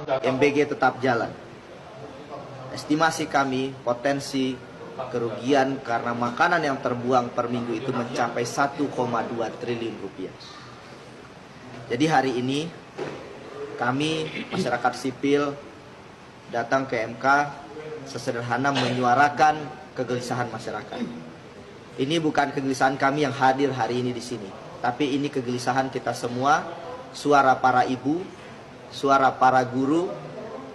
MBG tetap jalan. Estimasi kami potensi kerugian karena makanan yang terbuang per minggu itu mencapai 1,2 triliun rupiah. Jadi hari ini kami masyarakat sipil datang ke MK sesederhana menyuarakan kegelisahan masyarakat. Ini bukan kegelisahan kami yang hadir hari ini di sini, tapi ini kegelisahan kita semua, suara para ibu, suara para guru,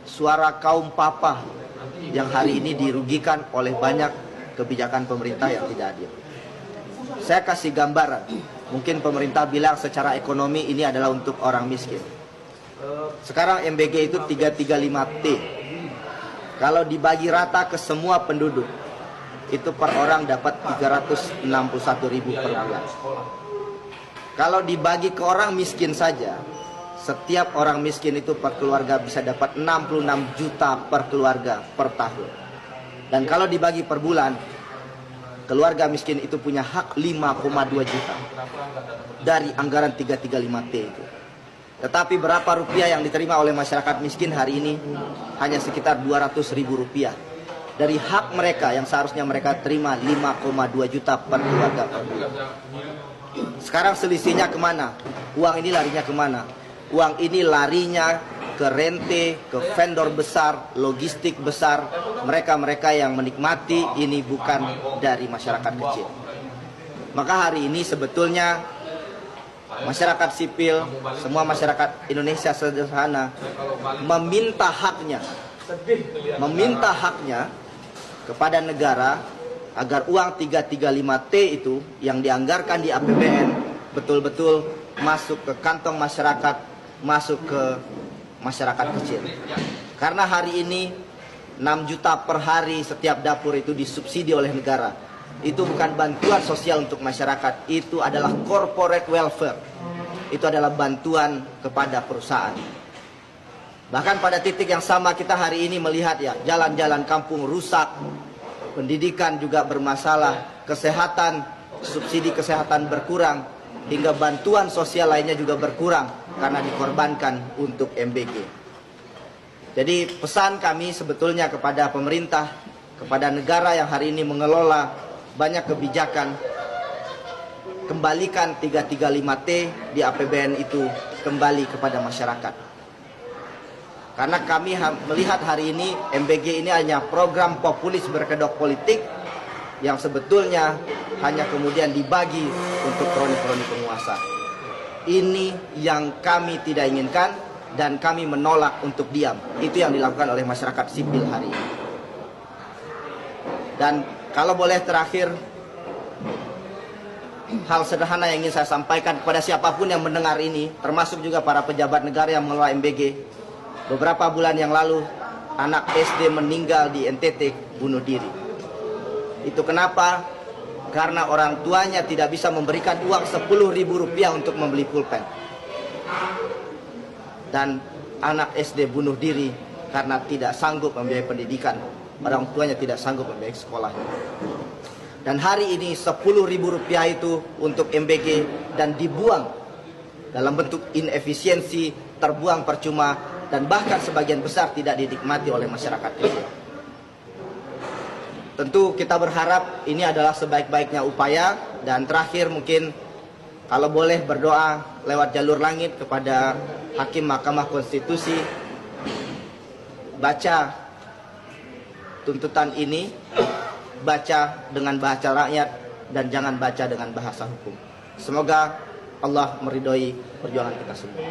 suara kaum papa yang hari ini dirugikan oleh banyak kebijakan pemerintah yang tidak adil. Saya kasih gambaran, mungkin pemerintah bilang secara ekonomi ini adalah untuk orang miskin. Sekarang MBG itu 335T. Kalau dibagi rata ke semua penduduk, itu per orang dapat 361.000 per bulan. Kalau dibagi ke orang miskin saja, setiap orang miskin itu per keluarga bisa dapat 66 juta per keluarga per tahun. Dan kalau dibagi per bulan, keluarga miskin itu punya hak 5,2 juta dari anggaran 335T itu. Tetapi berapa rupiah yang diterima oleh masyarakat miskin hari ini? Hanya sekitar 200.000 rupiah dari hak mereka yang seharusnya mereka terima 5,2 juta per keluarga per bulan. Sekarang selisihnya kemana? Uang ini larinya kemana? Uang ini larinya ke rente, ke vendor besar, logistik besar. Mereka-mereka yang menikmati ini bukan dari masyarakat kecil. Maka hari ini sebetulnya masyarakat sipil, semua masyarakat Indonesia sederhana meminta haknya kepada negara agar uang 335T itu yang dianggarkan di APBN betul-betul masuk ke kantong masyarakat, masuk ke masyarakat kecil. Karena hari ini 6 juta per hari setiap dapur itu disubsidi oleh negara. Itu bukan bantuan sosial untuk masyarakat, itu adalah corporate welfare. Itu adalah bantuan kepada perusahaan. Bahkan pada titik yang sama kita hari ini melihat ya, jalan-jalan kampung rusak, pendidikan juga bermasalah, kesehatan, subsidi kesehatan berkurang, hingga bantuan sosial lainnya juga berkurang karena dikorbankan untuk MBG. Jadi pesan kami sebetulnya kepada pemerintah, kepada negara yang hari ini mengelola banyak kebijakan, kembalikan 335T di APBN itu kembali kepada masyarakat. Karena kami melihat hari ini MBG ini hanya program populis berkedok politik yang sebetulnya hanya kemudian dibagi untuk kroni-kroni penguasa. Ini yang kami tidak inginkan dan kami menolak untuk diam. Itu yang dilakukan oleh masyarakat sipil hari ini. Dan kalau boleh terakhir, hal sederhana yang ingin saya sampaikan kepada siapapun yang mendengar ini, termasuk juga para pejabat negara yang mengelola MBG. Beberapa bulan yang lalu, anak SD meninggal di NTT bunuh diri. Itu kenapa? Karena orang tuanya tidak bisa memberikan uang 10.000 rupiah untuk membeli pulpen. Dan anak SD bunuh diri karena tidak sanggup membiayai pendidikan. Orang tuanya tidak sanggup membiayai sekolahnya. Dan hari ini 10.000 rupiah itu untuk MBG dan dibuang dalam bentuk inefisiensi, terbuang percuma, dan bahkan sebagian besar tidak dinikmati oleh masyarakat kecil. Tentu kita berharap ini adalah sebaik-baiknya upaya. Dan terakhir mungkin kalau boleh berdoa lewat jalur langit kepada Hakim Mahkamah Konstitusi, baca tuntutan ini, baca dengan bahasa rakyat dan jangan baca dengan bahasa hukum. Semoga Allah meridhoi perjuangan kita semua.